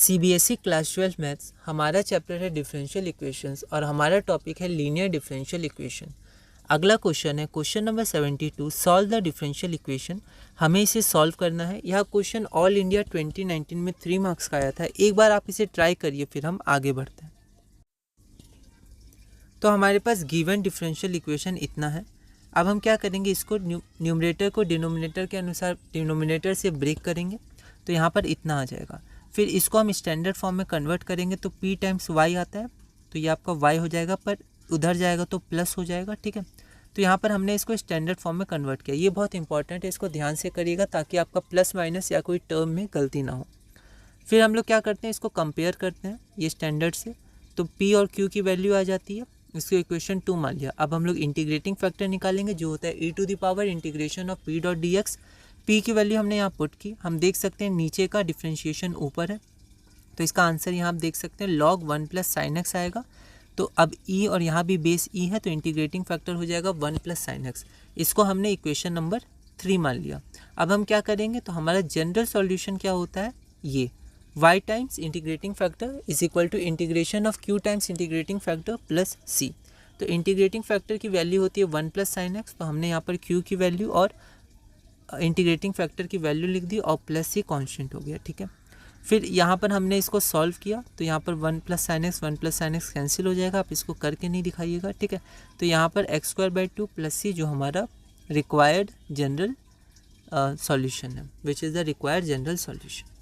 CBSE class 12 maths हमारा chapter है differential equations और हमारा टॉपिक है लीनियर डिफरेंशियल इक्वेशन। अगला क्वेश्चन है question number 72, solve the differential equation. हमें इसे सॉल्व करना है। यह क्वेश्चन ऑल इंडिया 2019 में 3 मार्क्स का आया था। एक बार आप इसे ट्राई करिए, फिर हम आगे बढ़ते हैं। तो हमारे पास गिवन डिफरेंशियल इक्वेशन इतना है। अब हम क्या करेंगे, इसको न्यूमरेटर को डिनोमिनेटर के अनुसार डिनोमिनेटर से ब्रेक करेंगे, तो यहाँ पर इतना आ जाएगा। फिर इसको हम स्टैंडर्ड फॉर्म में कन्वर्ट करेंगे तो p टाइम्स y आता है, तो ये आपका y हो जाएगा, पर उधर जाएगा तो प्लस हो जाएगा। ठीक है, तो यहाँ पर हमने इसको स्टैंडर्ड फॉर्म में कन्वर्ट किया। ये बहुत इंपॉर्टेंट है, इसको ध्यान से करिएगा ताकि आपका प्लस माइनस या कोई टर्म में गलती ना हो। फिर हम लोग क्या करते हैं, इसको कंपेयर करते हैं ये स्टैंडर्ड से, तो p और q की वैल्यू आ जाती है। इसको इक्वेशन 2 मान लिया। अब हम लोग इंटीग्रेटिंग फैक्टर निकालेंगे जो होता है e⁻ integration of p dot dx। p की वैल्यू हमने यहाँ पुट की। हम देख सकते हैं नीचे का डिफ्रेंशिएशन ऊपर है, तो इसका आंसर यहाँ आप देख सकते हैं log 1 + sin x आएगा। तो अब e और यहाँ भी बेस e है, तो इंटीग्रेटिंग फैक्टर हो जाएगा 1 + sin x। इसको हमने इक्वेशन नंबर 3 मान लिया। अब हम क्या करेंगे, तो हमारा जनरल सॉल्यूशन क्या होता है, ये y times integrating factor is equal to integration of q times integrating factor plus c। तो इंटीग्रेटिंग फैक्टर की वैल्यू होती है 1 + sin x, तो हमने यहाँ पर q की वैल्यू और इंटीग्रेटिंग फैक्टर की वैल्यू लिख दी और प्लस c कांस्टेंट हो गया। ठीक है, फिर यहाँ पर हमने इसको सॉल्व किया, तो यहाँ पर 1 + sin x कैंसिल हो जाएगा। आप इसको करके नहीं दिखाइएगा। ठीक है, तो यहाँ पर x² 2 + c जो हमारा रिक्वायर्ड जनरल सॉल्यूशन है, which is the required general solution.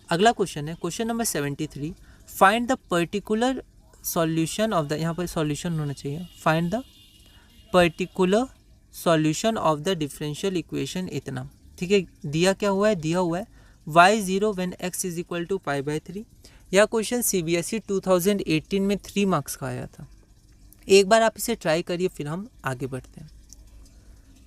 अगला क्वेश्चन है question number 73, find the particular solution of the, यहाँ पर सॉल्यूशन होना चाहिए, find the particular solution of the differential equation इतना। ठीक है, दिया क्या हुआ है, दिया हुआ है y0 when x is equal to π/3। यह क्वेश्चन CBSE 2018 में 3 मार्क्स का आया था। एक बार आप इसे ट्राई करिए, फिर हम आगे बढ़ते हैं।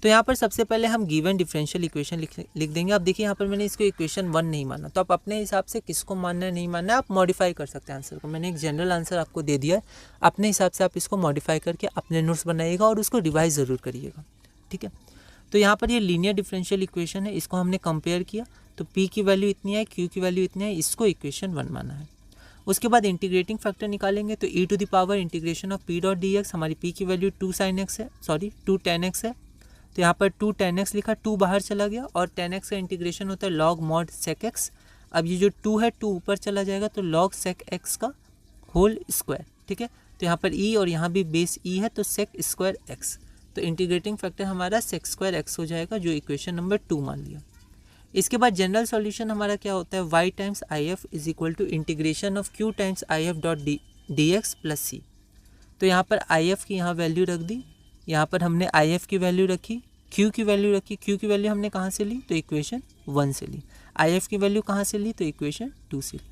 तो यहाँ पर सबसे पहले हम गिवन डिफरेंशियल इक्वेशन लिख देंगे। अब देखिए यहाँ पर मैंने इसको इक्वेशन 1 नहीं माना, तो आप अपने हिसाब से किसको मानना है नहीं मानना है आप मॉडिफाई कर सकते हैं आंसर को। मैंने एक जनरल आंसर आपको दे दिया है, अपने हिसाब से आप इसको मॉडिफाई करके अपने नोट्स बनाइएगा और उसको रिवाइज ज़रूर करिएगा। ठीक है, तो यहाँ पर ये लीनियर डिफरेंशियल इक्वेशन है, इसको हमने कंपेयर किया, तो p की वैल्यू इतनी है, q की वैल्यू इतनी है, इसको इक्वेशन 1 माना है। उसके बाद इंटीग्रेटिंग फैक्टर निकालेंगे, तो e⁻ integration of p dot dx, हमारी p की वैल्यू 2 sin x है, सॉरी 2 tan x है, तो यहाँ पर 2 tan x लिखा, 2 बाहर चला गया और tan x का इंटीग्रेशन होता है log mod sec x। अब ये जो 2 है 2 ऊपर चला जाएगा, तो log sec x का होल स्क्वायर। ठीक है, तो यहाँ पर e और यहाँ भी बेस e है, तो sec स्क्वायर x, तो इंटीग्रेटिंग फैक्टर हमारा sec स्क्वायर x हो जाएगा, जो इक्वेशन नंबर 2 मान लिया। इसके बाद जनरल सॉल्यूशन हमारा क्या होता है, y times if is equal to integration of q times if dot dx plus c। तो यहाँ पर if की यहाँ वैल्यू रख दी, यहाँ पर हमने if की वैल्यू रखी, q की वैल्यू रखी। q की वैल्यू हमने कहाँ से ली, तो इक्वेशन 1 से ली। if की वैल्यू कहाँ से ली, तो इक्वेशन 2 से ली।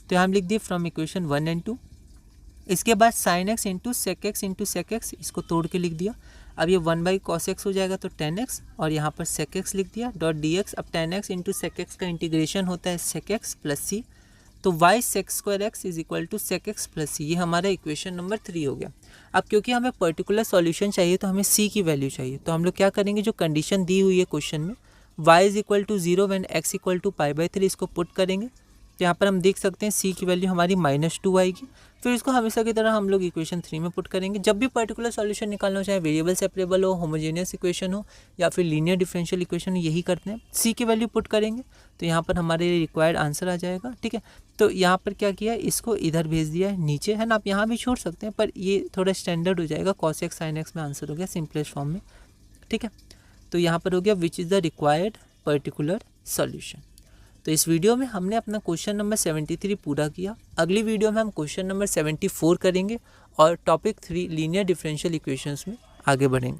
तो यहाँ हम लिख दिए फ्रॉम इक्वेशन 1 एंड 2। इसके बाद sin x into sec x, इसको तोड़ के लिख दिया। अब ये 1/cos x हो जाएगा, तो tan x, और यहाँ पर sec x लिख दिया डॉट dx। अब tan x into sec x का इंटीग्रेशन होता है sec x प्लस c, तो y sec square x is equal to sec x plus c। ये हमारा इक्वेशन नंबर 3 हो गया। अब क्योंकि हमें पर्टिकुलर सॉल्यूशन चाहिए, तो हमें c की वैल्यू चाहिए, तो हम लोग क्या करेंगे, जो कंडीशन दी हुई है क्वेश्चन में, y is equal to 0 when x equal to π/3, इसको पुट करेंगे। तो यहाँ पर हम देख सकते हैं c की वैल्यू हमारी -2 आएगी। फिर इसको हमेशा की तरह हम लोग इक्वेशन 3 में पुट करेंगे। जब भी पर्टिकुलर सॉल्यूशन निकालना हो, चाहे वेरिएबल सेपरेबल हो, होमोजेनियस इक्वेशन हो या फिर लीनियर डिफरेंशियल इक्वेशन हो, यही करते हैं। c की वैल्यू पुट करेंगे, तो यहाँ पर हमारे रिक्वायर्ड आंसर आ जाएगा। ठीक है, तो यहाँ पर क्या किया, इसको इधर भेज दिया है नीचे, है ना। आप यहाँ भी छोड़ सकते हैं, पर ये थोड़ा स्टैंडर्ड हो जाएगा, cos x sin x में आंसर हो गया सिंपलेस्ट फॉर्म में। ठीक है, तो यहाँ पर हो गया which is the required particular solution. तो इस वीडियो में हमने अपना क्वेश्चन नंबर 73 पूरा किया। अगली वीडियो में हम क्वेश्चन नंबर 74 करेंगे और टॉपिक 3 लीनियर डिफरेंशियल इक्वेशंस में आगे बढ़ेंगे।